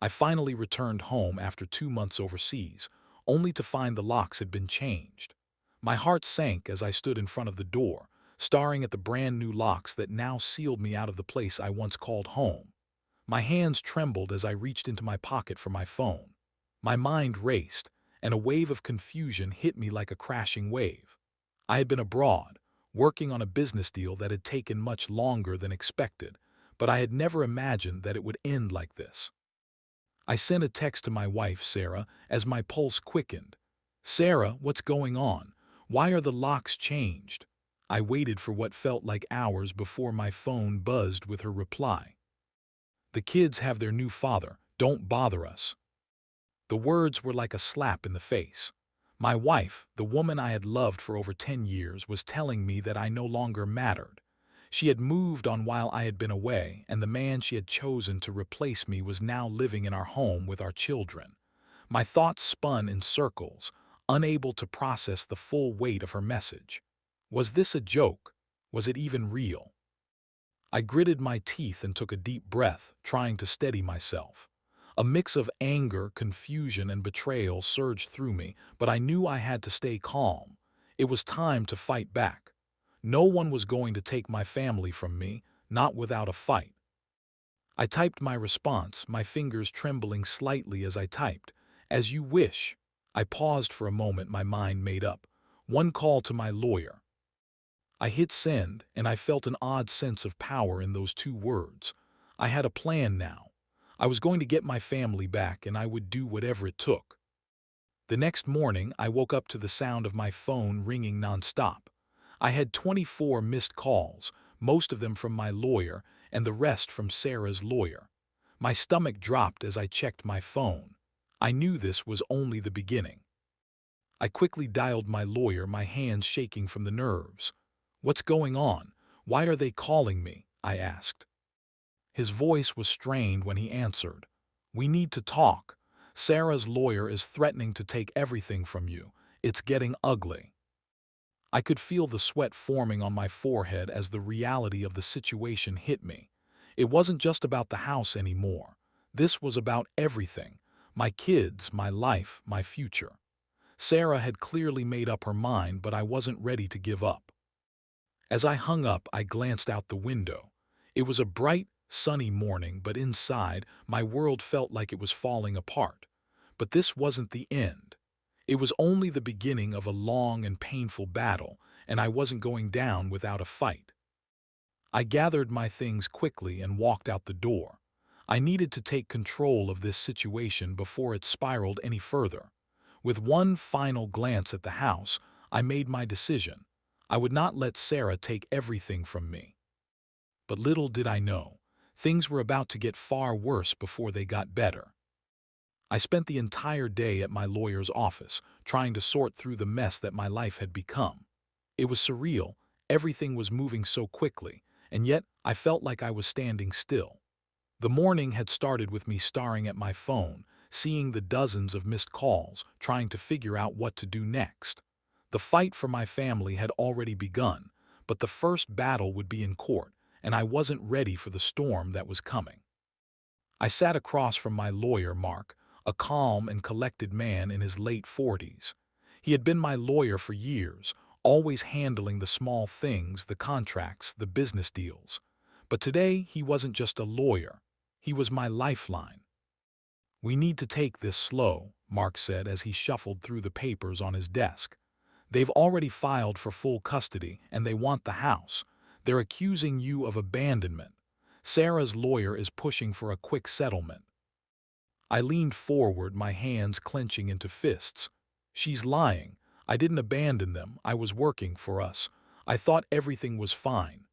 I finally returned home after 2 months overseas, only to find the locks had been changed. My heart sank as I stood in front of the door, staring at the brand new locks that now sealed me out of the place I once called home. My hands trembled as I reached into my pocket for my phone. My mind raced, and a wave of confusion hit me like a crashing wave. I had been abroad, working on a business deal that had taken much longer than expected, but I had never imagined that it would end like this. I sent a text to my wife, Sarah, as my pulse quickened. "Sarah, what's going on? Why are the locks changed?" I waited for what felt like hours before my phone buzzed with her reply. "The kids have their new father. Don't bother us." The words were like a slap in the face. My wife, the woman I had loved for over 10 years, was telling me that I no longer mattered. She had moved on while I had been away, and the man she had chosen to replace me was now living in our home with our children. My thoughts spun in circles, unable to process the full weight of her message. Was this a joke? Was it even real? I gritted my teeth and took a deep breath, trying to steady myself. A mix of anger, confusion, and betrayal surged through me, but I knew I had to stay calm. It was time to fight back. No one was going to take my family from me, not without a fight. I typed my response, my fingers trembling slightly as I typed. "As you wish." I paused for a moment, my mind made up. One call to my lawyer. I hit send, and I felt an odd sense of power in those two words. I had a plan now. I was going to get my family back, and I would do whatever it took. The next morning, I woke up to the sound of my phone ringing nonstop. I had 24 missed calls, most of them from my lawyer, and the rest from Sarah's lawyer. My stomach dropped as I checked my phone. I knew this was only the beginning. I quickly dialed my lawyer, my hands shaking from the nerves. "What's going on? Why are they calling me?" I asked. His voice was strained when he answered. "We need to talk. Sarah's lawyer is threatening to take everything from you. It's getting ugly." I could feel the sweat forming on my forehead as the reality of the situation hit me. It wasn't just about the house anymore. This was about everything: my kids, my life, my future. Sarah had clearly made up her mind, but I wasn't ready to give up. As I hung up, I glanced out the window. It was a bright, sunny morning, but inside, my world felt like it was falling apart. But this wasn't the end. It was only the beginning of a long and painful battle, and I wasn't going down without a fight. I gathered my things quickly and walked out the door. I needed to take control of this situation before it spiraled any further. With one final glance at the house, I made my decision. I would not let Sarah take everything from me. But little did I know, things were about to get far worse before they got better. I spent the entire day at my lawyer's office, trying to sort through the mess that my life had become. It was surreal, everything was moving so quickly, and yet I felt like I was standing still. The morning had started with me staring at my phone, seeing the dozens of missed calls, trying to figure out what to do next. The fight for my family had already begun, but the first battle would be in court, and I wasn't ready for the storm that was coming. I sat across from my lawyer, Mark, a calm and collected man in his late 40s. He had been my lawyer for years, always handling the small things, the contracts, the business deals. But today, he wasn't just a lawyer. He was my lifeline. "We need to take this slow," Mark said as he shuffled through the papers on his desk. "They've already filed for full custody, and they want the house. They're accusing you of abandonment. Sarah's lawyer is pushing for a quick settlement." I leaned forward, my hands clenching into fists. "She's lying. I didn't abandon them. I was working for us. I thought everything was fine."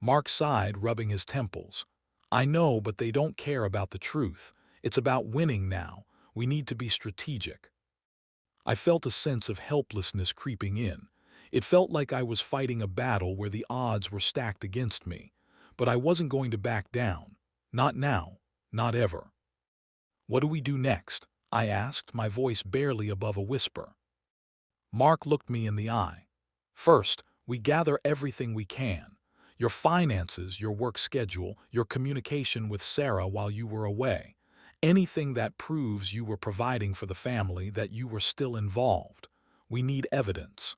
Mark sighed, rubbing his temples. "I know, but they don't care about the truth. It's about winning now. We need to be strategic." I felt a sense of helplessness creeping in. It felt like I was fighting a battle where the odds were stacked against me. But I wasn't going to back down. Not now. Not ever. "What do we do next?" I asked, my voice barely above a whisper. Mark looked me in the eye. "First, we gather everything we can. Your finances, your work schedule, your communication with Sarah while you were away. Anything that proves you were providing for the family, that you were still involved. We need evidence."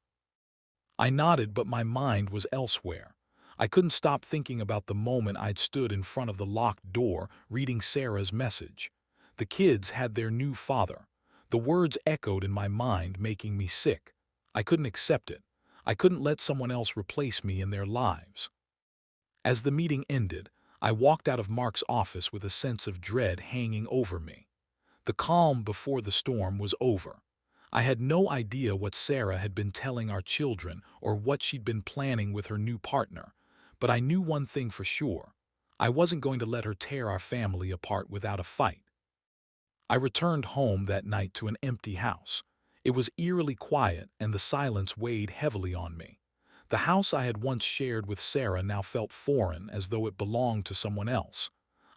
I nodded, but my mind was elsewhere. I couldn't stop thinking about the moment I'd stood in front of the locked door reading Sarah's message. The kids had their new father. The words echoed in my mind, making me sick. I couldn't accept it. I couldn't let someone else replace me in their lives. As the meeting ended, I walked out of Mark's office with a sense of dread hanging over me. The calm before the storm was over. I had no idea what Sarah had been telling our children or what she'd been planning with her new partner, but I knew one thing for sure. I wasn't going to let her tear our family apart without a fight. I returned home that night to an empty house. It was eerily quiet, and the silence weighed heavily on me. The house I had once shared with Sarah now felt foreign, as though it belonged to someone else.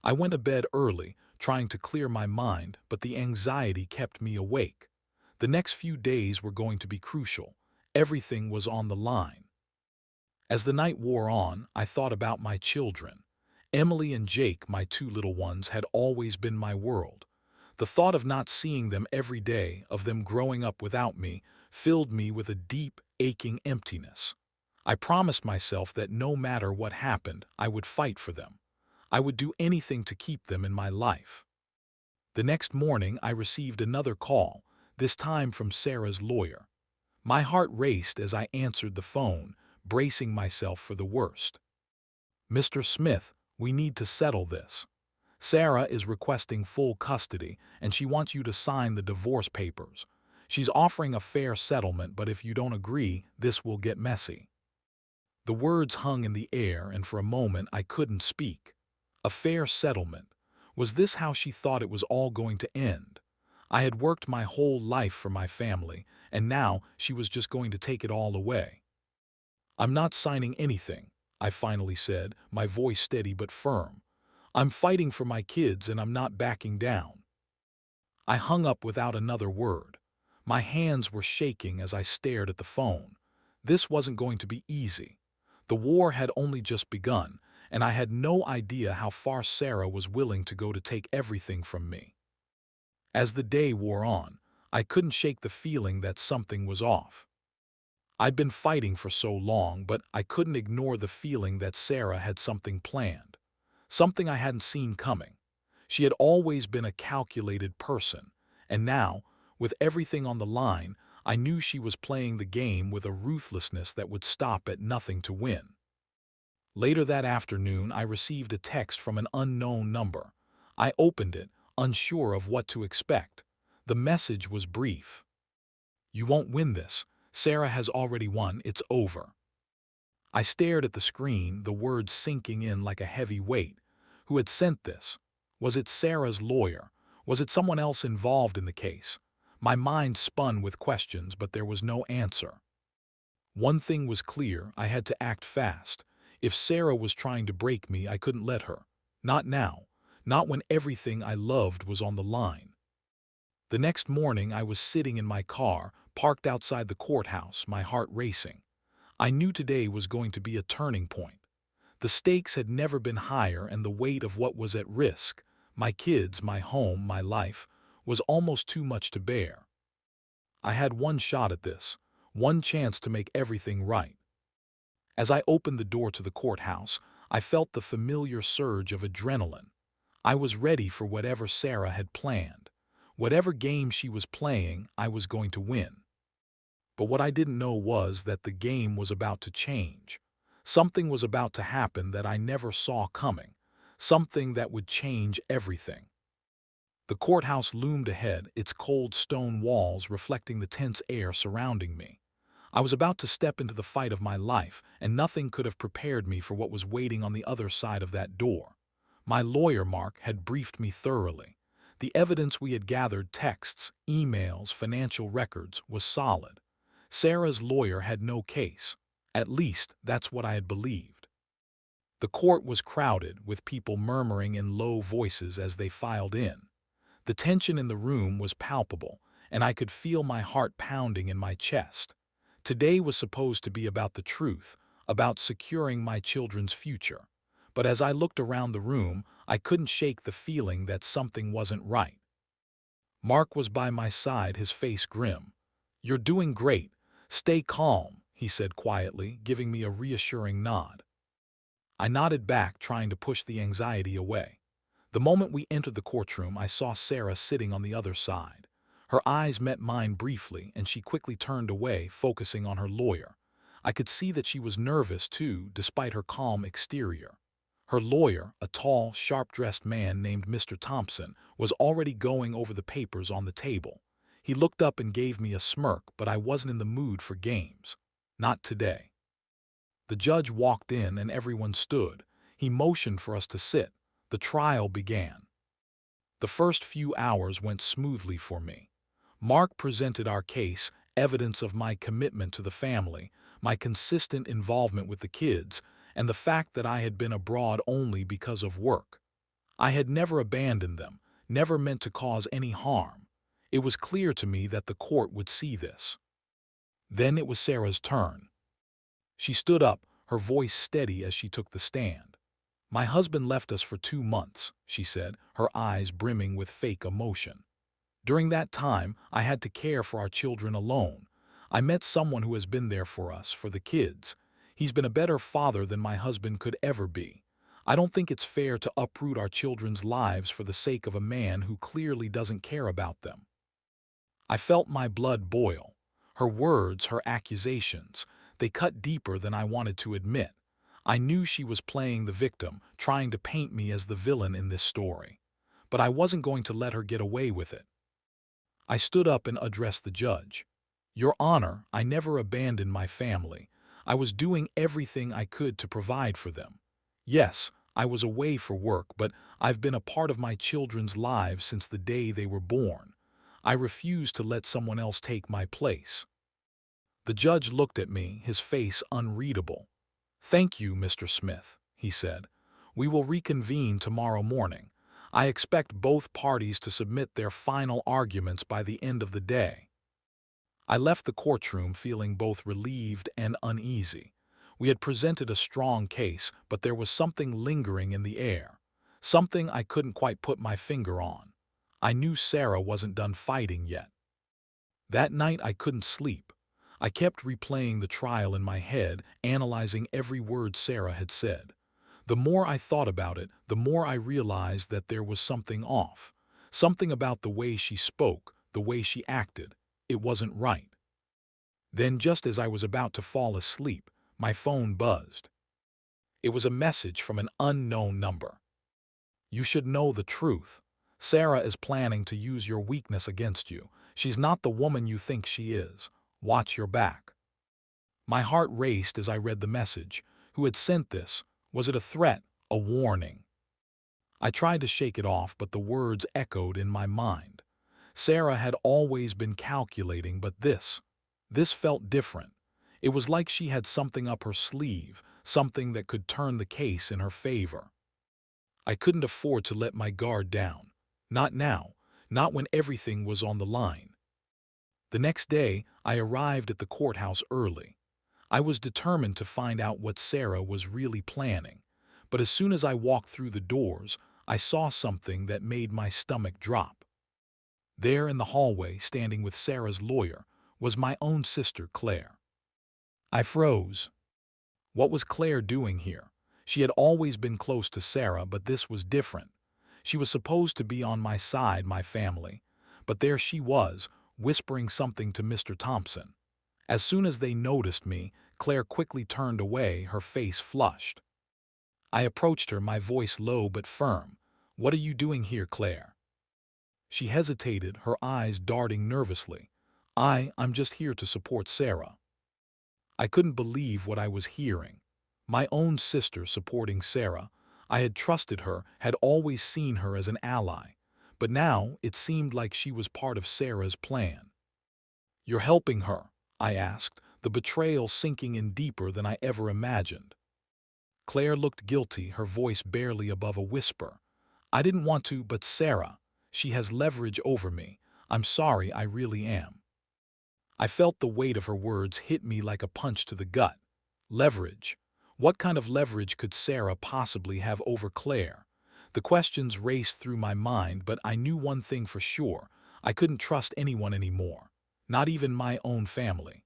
I went to bed early, trying to clear my mind, but the anxiety kept me awake. The next few days were going to be crucial. Everything was on the line. As the night wore on, I thought about my children. Emily and Jake, my two little ones, had always been my world. The thought of not seeing them every day, of them growing up without me, filled me with a deep, aching emptiness. I promised myself that no matter what happened, I would fight for them. I would do anything to keep them in my life. The next morning, I received another call, this time from Sarah's lawyer. My heart raced as I answered the phone, bracing myself for the worst. "Mr. Smith, we need to settle this. Sarah is requesting full custody, and she wants you to sign the divorce papers. She's offering a fair settlement, but if you don't agree, this will get messy." The words hung in the air, and for a moment I couldn't speak. A fair settlement. Was this how she thought it was all going to end? I had worked my whole life for my family, and now she was just going to take it all away. "I'm not signing anything," I finally said, my voice steady but firm. "I'm fighting for my kids, and I'm not backing down." I hung up without another word. My hands were shaking as I stared at the phone. This wasn't going to be easy. The war had only just begun, and I had no idea how far Sarah was willing to go to take everything from me. As the day wore on, I couldn't shake the feeling that something was off. I'd been fighting for so long, but I couldn't ignore the feeling that Sarah had something planned. Something I hadn't seen coming. She had always been a calculated person, and now, with everything on the line, I knew she was playing the game with a ruthlessness that would stop at nothing to win. Later that afternoon, I received a text from an unknown number. I opened it, unsure of what to expect. The message was brief. "You won't win this. Sarah has already won. It's over." I stared at the screen, the words sinking in like a heavy weight. Who had sent this? Was it Sarah's lawyer? Was it someone else involved in the case? My mind spun with questions, but there was no answer. One thing was clear: I had to act fast. If Sarah was trying to break me, I couldn't let her. Not now. Not when everything I loved was on the line. The next morning, I was sitting in my car, parked outside the courthouse, my heart racing. I knew today was going to be a turning point. The stakes had never been higher, and the weight of what was at risk, my kids, my home, my life, was almost too much to bear. I had one shot at this, one chance to make everything right. As I opened the door to the courthouse, I felt the familiar surge of adrenaline. I was ready for whatever Sarah had planned. Whatever game she was playing, I was going to win. But what I didn't know was that the game was about to change. Something was about to happen that I never saw coming. Something that would change everything. The courthouse loomed ahead, its cold stone walls reflecting the tense air surrounding me. I was about to step into the fight of my life, and nothing could have prepared me for what was waiting on the other side of that door. My lawyer, Mark, had briefed me thoroughly. The evidence we had gathered, texts, emails, financial records, was solid. Sarah's lawyer had no case. At least, that's what I had believed. The court was crowded, with people murmuring in low voices as they filed in. The tension in the room was palpable, and I could feel my heart pounding in my chest. Today was supposed to be about the truth, about securing my children's future. But as I looked around the room, I couldn't shake the feeling that something wasn't right. Mark was by my side, his face grim. "You're doing great. Stay calm," he said quietly, giving me a reassuring nod. I nodded back, trying to push the anxiety away. The moment we entered the courtroom, I saw Sarah sitting on the other side. Her eyes met mine briefly, and she quickly turned away, focusing on her lawyer. I could see that she was nervous, too, despite her calm exterior. Her lawyer, a tall, sharp-dressed man named Mr. Thompson, was already going over the papers on the table. He looked up and gave me a smirk, but I wasn't in the mood for games. Not today. The judge walked in and everyone stood. He motioned for us to sit. The trial began. The first few hours went smoothly for me. Mark presented our case, evidence of my commitment to the family, my consistent involvement with the kids, and the fact that I had been abroad only because of work. I had never abandoned them, never meant to cause any harm. It was clear to me that the court would see this. Then it was Sarah's turn. She stood up, her voice steady as she took the stand. "My husband left us for 2 months," she said, her eyes brimming with fake emotion. "During that time, I had to care for our children alone. I met someone who has been there for us, for the kids. He's been a better father than my husband could ever be. I don't think it's fair to uproot our children's lives for the sake of a man who clearly doesn't care about them." I felt my blood boil. Her words, her accusations, they cut deeper than I wanted to admit. I knew she was playing the victim, trying to paint me as the villain in this story. But I wasn't going to let her get away with it. I stood up and addressed the judge. "Your Honor, I never abandoned my family. I was doing everything I could to provide for them. Yes, I was away for work, but I've been a part of my children's lives since the day they were born. I refuse to let someone else take my place." The judge looked at me, his face unreadable. "Thank you, Mr. Smith," he said. "We will reconvene tomorrow morning. I expect both parties to submit their final arguments by the end of the day." I left the courtroom feeling both relieved and uneasy. We had presented a strong case, but there was something lingering in the air. Something I couldn't quite put my finger on. I knew Sarah wasn't done fighting yet. That night I couldn't sleep. I kept replaying the trial in my head, analyzing every word Sarah had said. The more I thought about it, the more I realized that there was something off. Something about the way she spoke, the way she acted. It wasn't right. Then, just as I was about to fall asleep, my phone buzzed. It was a message from an unknown number. "You should know the truth. Sarah is planning to use your weakness against you. She's not the woman you think she is. Watch your back." My heart raced as I read the message. Who had sent this? Was it a threat? A warning? I tried to shake it off, but the words echoed in my mind. Sarah had always been calculating, but this felt different. It was like she had something up her sleeve, something that could turn the case in her favor. I couldn't afford to let my guard down. Not now, not when everything was on the line. The next day, I arrived at the courthouse early. I was determined to find out what Sarah was really planning. But as soon as I walked through the doors, I saw something that made my stomach drop. There in the hallway, standing with Sarah's lawyer, was my own sister, Claire. I froze. What was Claire doing here? She had always been close to Sarah, but this was different. She was supposed to be on my side, my family. But there she was, whispering something to Mr. Thompson. As soon as they noticed me, Claire quickly turned away, her face flushed. I approached her, my voice low but firm. "What are you doing here, Claire?" She hesitated, her eyes darting nervously. I'm just here to support Sarah." I couldn't believe what I was hearing. My own sister supporting Sarah. I had trusted her, had always seen her as an ally. But now it seemed like she was part of Sarah's plan. "You're helping her?" I asked, the betrayal sinking in deeper than I ever imagined. Claire looked guilty, her voice barely above a whisper. "I didn't want to, but Sarah, she has leverage over me. I'm sorry, I really am." I felt the weight of her words hit me like a punch to the gut. Leverage. What kind of leverage could Sarah possibly have over Claire? The questions raced through my mind, but I knew one thing for sure. I couldn't trust anyone anymore, not even my own family.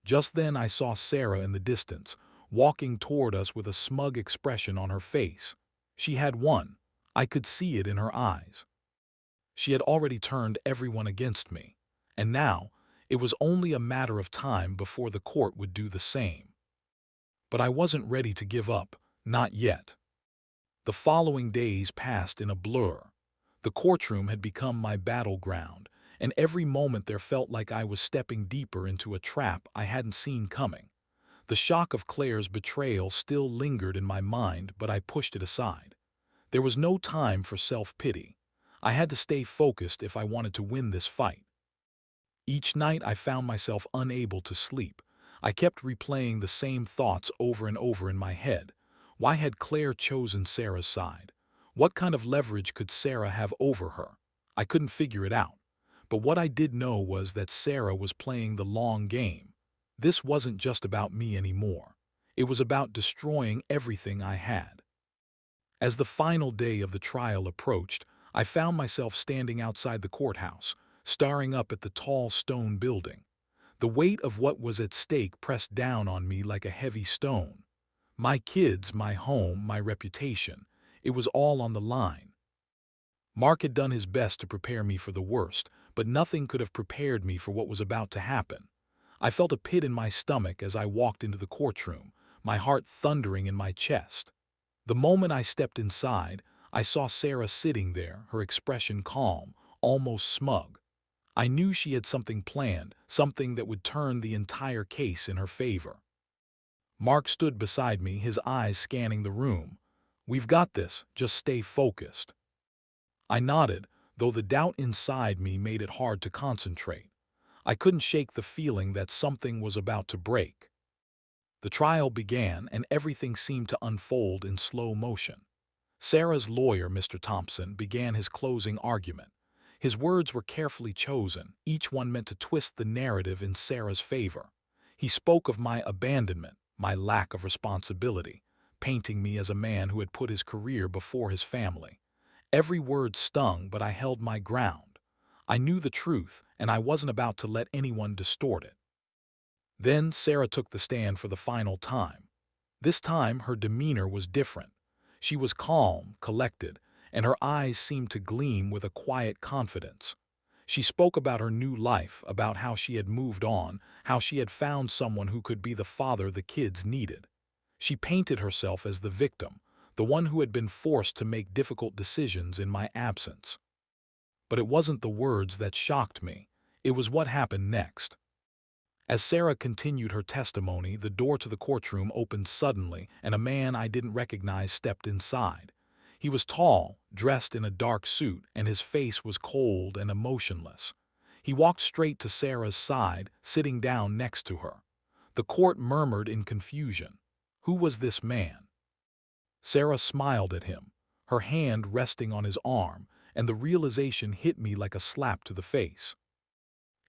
Just then I saw Sarah in the distance, walking toward us with a smug expression on her face. She had won. I could see it in her eyes. She had already turned everyone against me, and now it was only a matter of time before the court would do the same. But I wasn't ready to give up, not yet. The following days passed in a blur. The courtroom had become my battleground, and every moment there felt like I was stepping deeper into a trap I hadn't seen coming. The shock of Claire's betrayal still lingered in my mind, but I pushed it aside. There was no time for self-pity. I had to stay focused if I wanted to win this fight. Each night I found myself unable to sleep. I kept replaying the same thoughts over and over in my head. Why had Claire chosen Sarah's side? What kind of leverage could Sarah have over her? I couldn't figure it out. But what I did know was that Sarah was playing the long game. This wasn't just about me anymore. It was about destroying everything I had. As the final day of the trial approached, I found myself standing outside the courthouse, staring up at the tall stone building. The weight of what was at stake pressed down on me like a heavy stone. My kids, my home, my reputation, it was all on the line. Mark had done his best to prepare me for the worst, but nothing could have prepared me for what was about to happen. I felt a pit in my stomach as I walked into the courtroom, my heart thundering in my chest. The moment I stepped inside, I saw Sarah sitting there, her expression calm, almost smug. I knew she had something planned, something that would turn the entire case in her favor. Mark stood beside me, his eyes scanning the room. "We've got this, just stay focused." I nodded, though the doubt inside me made it hard to concentrate. I couldn't shake the feeling that something was about to break. The trial began, and everything seemed to unfold in slow motion. Sarah's lawyer, Mr. Thompson, began his closing argument. His words were carefully chosen, each one meant to twist the narrative in Sarah's favor. He spoke of my abandonment, my lack of responsibility, painting me as a man who had put his career before his family. Every word stung, but I held my ground. I knew the truth, and I wasn't about to let anyone distort it. Then Sarah took the stand for the final time. This time her demeanor was different. She was calm, collected, and her eyes seemed to gleam with a quiet confidence. She spoke about her new life, about how she had moved on, how she had found someone who could be the father the kids needed. She painted herself as the victim, the one who had been forced to make difficult decisions in my absence. But it wasn't the words that shocked me. It was what happened next. As Sarah continued her testimony, the door to the courtroom opened suddenly, and a man I didn't recognize stepped inside. He was tall, dressed in a dark suit, and his face was cold and emotionless. He walked straight to Sarah's side, sitting down next to her. The court murmured in confusion. Who was this man? Sarah smiled at him, her hand resting on his arm, and the realization hit me like a slap to the face.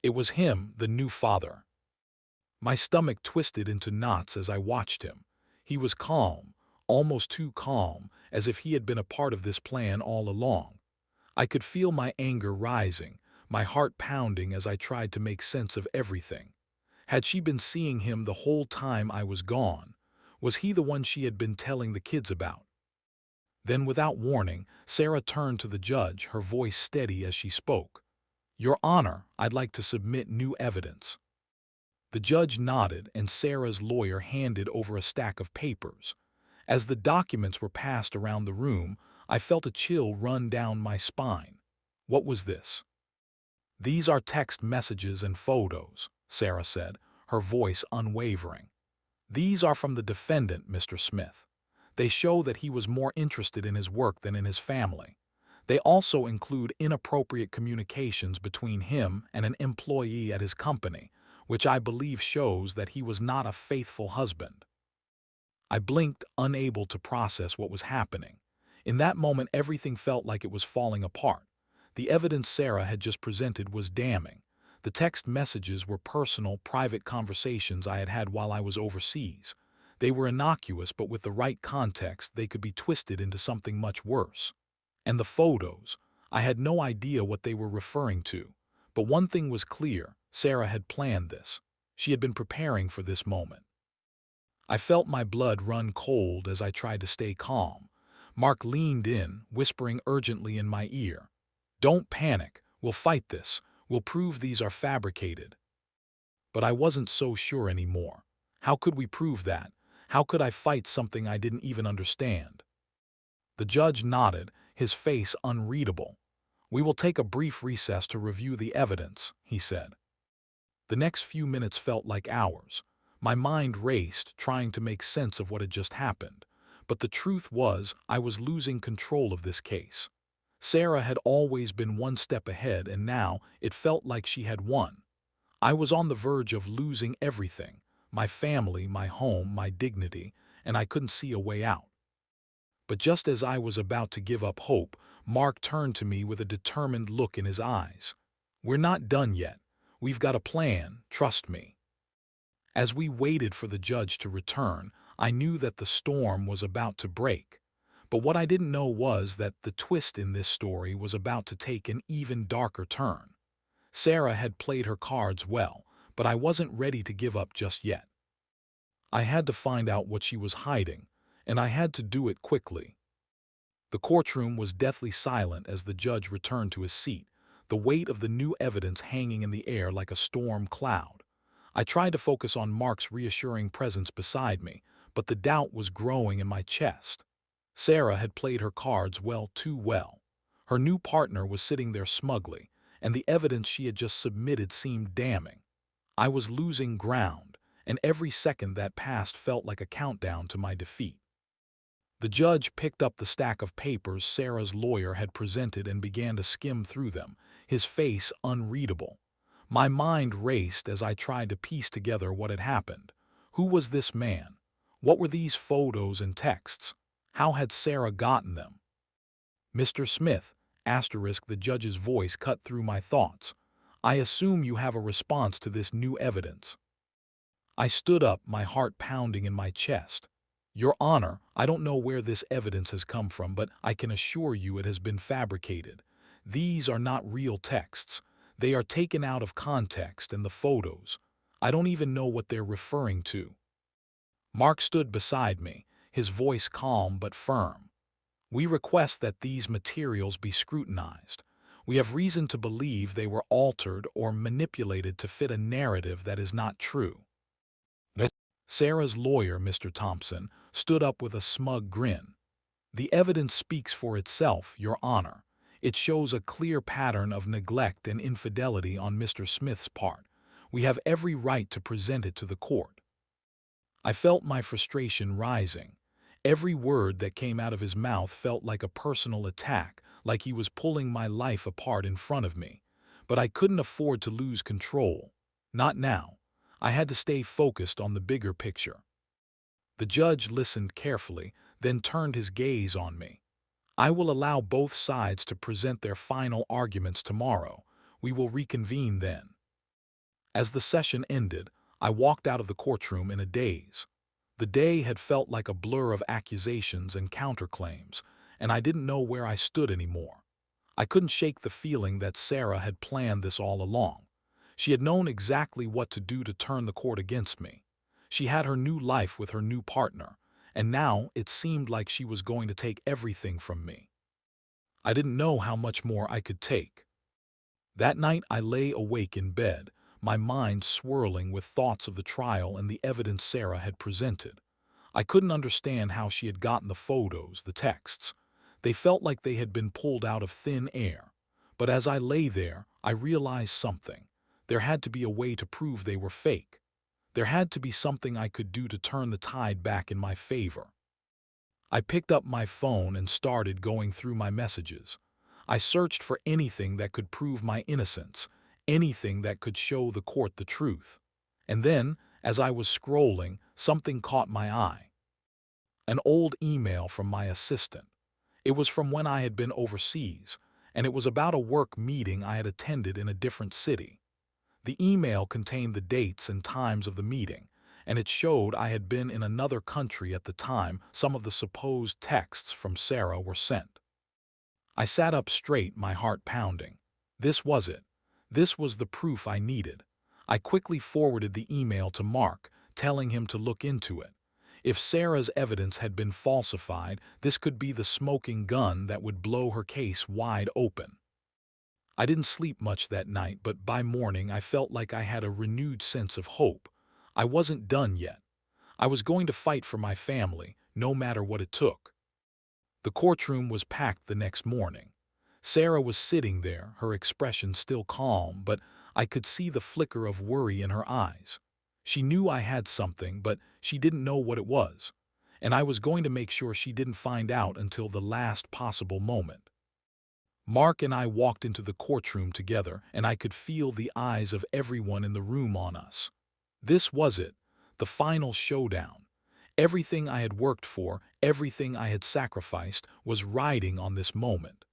It was him, the new father. My stomach twisted into knots as I watched him. He was calm, almost too calm, as if he had been a part of this plan all along. I could feel my anger rising, my heart pounding as I tried to make sense of everything. Had she been seeing him the whole time I was gone? Was he the one she had been telling the kids about? Then, without warning, Sarah turned to the judge, her voice steady as she spoke. "Your Honor, I'd like to submit new evidence." The judge nodded, and Sarah's lawyer handed over a stack of papers. As the documents were passed around the room, I felt a chill run down my spine. What was this? "These are text messages and photos," Sarah said, her voice unwavering. "These are from the defendant, Mr. Smith. They show that he was more interested in his work than in his family. They also include inappropriate communications between him and an employee at his company, which I believe shows that he was not a faithful husband." I blinked, unable to process what was happening. In that moment, everything felt like it was falling apart. The evidence Sarah had just presented was damning. The text messages were personal, private conversations I had had while I was overseas. They were innocuous, but with the right context, they could be twisted into something much worse. And the photos, I had no idea what they were referring to. But one thing was clear: Sarah had planned this. She had been preparing for this moment. I felt my blood run cold as I tried to stay calm. Mark leaned in, whispering urgently in my ear, "Don't panic. We'll fight this. We'll prove these are fabricated." But I wasn't so sure anymore. How could we prove that? How could I fight something I didn't even understand? The judge nodded, his face unreadable. "We will take a brief recess to review the evidence," he said. The next few minutes felt like hours. My mind raced, trying to make sense of what had just happened. But the truth was, I was losing control of this case. Sarah had always been one step ahead, and now it felt like she had won. I was on the verge of losing everything: my family, my home, my dignity, and I couldn't see a way out. But just as I was about to give up hope, Mark turned to me with a determined look in his eyes. "We're not done yet. We've got a plan, trust me." As we waited for the judge to return, I knew that the storm was about to break. But what I didn't know was that the twist in this story was about to take an even darker turn. Sarah had played her cards well, but I wasn't ready to give up just yet. I had to find out what she was hiding, and I had to do it quickly. The courtroom was deathly silent as the judge returned to his seat, the weight of the new evidence hanging in the air like a storm cloud. I tried to focus on Mark's reassuring presence beside me, but the doubt was growing in my chest. Sarah had played her cards well, too well. Her new partner was sitting there smugly, and the evidence she had just submitted seemed damning. I was losing ground, and every second that passed felt like a countdown to my defeat. The judge picked up the stack of papers Sarah's lawyer had presented and began to skim through them, his face unreadable. My mind raced as I tried to piece together what had happened. Who was this man? What were these photos and texts? How had Sarah gotten them? "Mr. Smith," the judge's voice cut through my thoughts, "I assume you have a response to this new evidence." I stood up, my heart pounding in my chest. "Your Honor, I don't know where this evidence has come from, but I can assure you it has been fabricated. These are not real texts. They are taken out of context, and the photos, I don't even know what they're referring to." Mark stood beside me, his voice calm but firm. "We request that these materials be scrutinized. We have reason to believe they were altered or manipulated to fit a narrative that is not true." Sarah's lawyer, Mr. Thompson, stood up with a smug grin. "The evidence speaks for itself, Your Honor. It shows a clear pattern of neglect and infidelity on Mr. Smith's part. We have every right to present it to the court." I felt my frustration rising. Every word that came out of his mouth felt like a personal attack, like he was pulling my life apart in front of me. But I couldn't afford to lose control. Not now. I had to stay focused on the bigger picture. The judge listened carefully, then turned his gaze on me. "I will allow both sides to present their final arguments tomorrow. We will reconvene then." As the session ended, I walked out of the courtroom in a daze. The day had felt like a blur of accusations and counterclaims, and I didn't know where I stood anymore. I couldn't shake the feeling that Sarah had planned this all along. She had known exactly what to do to turn the court against me. She had her new life with her new partner, and now it seemed like she was going to take everything from me. I didn't know how much more I could take. That night I lay awake in bed, my mind swirling with thoughts of the trial and the evidence Sarah had presented. I couldn't understand how she had gotten the photos, the texts. They felt like they had been pulled out of thin air. But as I lay there, I realized something. There had to be a way to prove they were fake. There had to be something I could do to turn the tide back in my favor. I picked up my phone and started going through my messages. I searched for anything that could prove my innocence, anything that could show the court the truth. And then, as I was scrolling, something caught my eye. An old email from my assistant. It was from when I had been overseas, and it was about a work meeting I had attended in a different city. The email contained the dates and times of the meeting, and it showed I had been in another country at the time some of the supposed texts from Sarah were sent. I sat up straight, my heart pounding. This was it. This was the proof I needed. I quickly forwarded the email to Mark, telling him to look into it. If Sarah's evidence had been falsified, this could be the smoking gun that would blow her case wide open. I didn't sleep much that night, but by morning I felt like I had a renewed sense of hope. I wasn't done yet. I was going to fight for my family, no matter what it took. The courtroom was packed the next morning. Sarah was sitting there, her expression still calm, but I could see the flicker of worry in her eyes. She knew I had something, but she didn't know what it was, and I was going to make sure she didn't find out until the last possible moment. Mark and I walked into the courtroom together, and I could feel the eyes of everyone in the room on us. This was it, the final showdown. Everything I had worked for, everything I had sacrificed, was riding on this moment.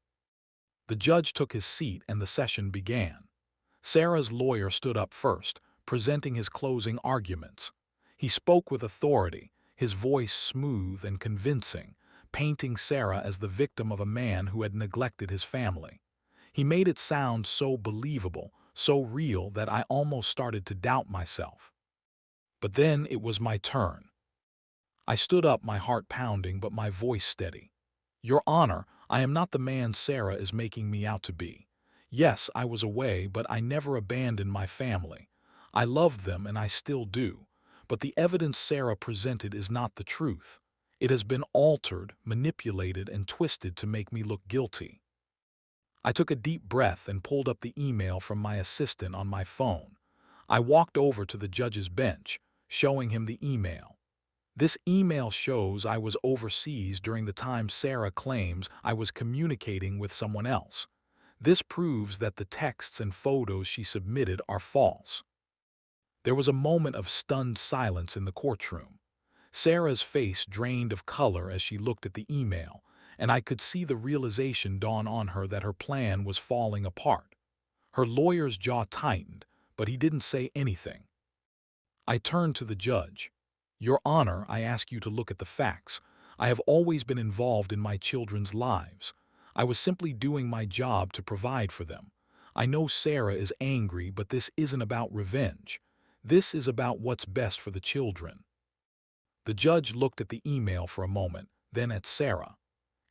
The judge took his seat and the session began. Sarah's lawyer stood up first, presenting his closing arguments. He spoke with authority, his voice smooth and convincing, painting Sarah as the victim of a man who had neglected his family. He made it sound so believable, so real that I almost started to doubt myself. But then it was my turn. I stood up, my heart pounding but my voice steady. Your Honor, I am not the man Sarah is making me out to be. Yes, I was away, but I never abandoned my family. I loved them and I still do. But the evidence Sarah presented is not the truth. It has been altered, manipulated, and twisted to make me look guilty. I took a deep breath and pulled up the email from my assistant on my phone. I walked over to the judge's bench, showing him the email. This email shows I was overseas during the time Sarah claims I was communicating with someone else. This proves that the texts and photos she submitted are false. There was a moment of stunned silence in the courtroom. Sarah's face drained of color as she looked at the email, and I could see the realization dawn on her that her plan was falling apart. Her lawyer's jaw tightened, but he didn't say anything. I turned to the judge. Your Honor, I ask you to look at the facts. I have always been involved in my children's lives. I was simply doing my job to provide for them. I know Sarah is angry, but this isn't about revenge. This is about what's best for the children. The judge looked at the email for a moment, then at Sarah.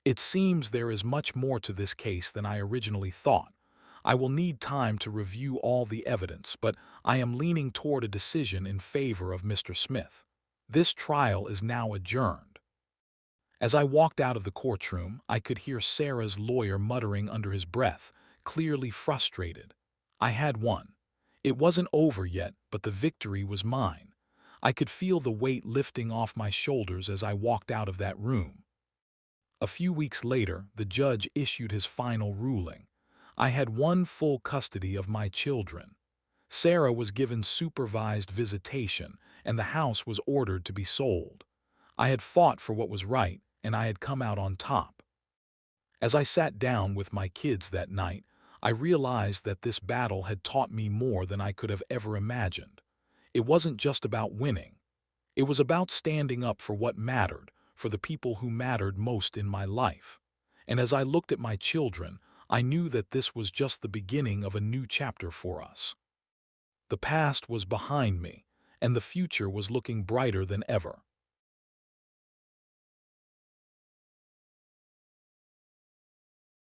It seems there is much more to this case than I originally thought. I will need time to review all the evidence, but I am leaning toward a decision in favor of Mr. Smith. This trial is now adjourned. As I walked out of the courtroom, I could hear Sarah's lawyer muttering under his breath, clearly frustrated. I had won. It wasn't over yet, but the victory was mine. I could feel the weight lifting off my shoulders as I walked out of that room. A few weeks later, the judge issued his final ruling. I had won full custody of my children. Sarah was given supervised visitation, and the house was ordered to be sold. I had fought for what was right, and I had come out on top. As I sat down with my kids that night, I realized that this battle had taught me more than I could have ever imagined. It wasn't just about winning. It was about standing up for what mattered, for the people who mattered most in my life. And as I looked at my children, I knew that this was just the beginning of a new chapter for us. The past was behind me, and the future was looking brighter than ever.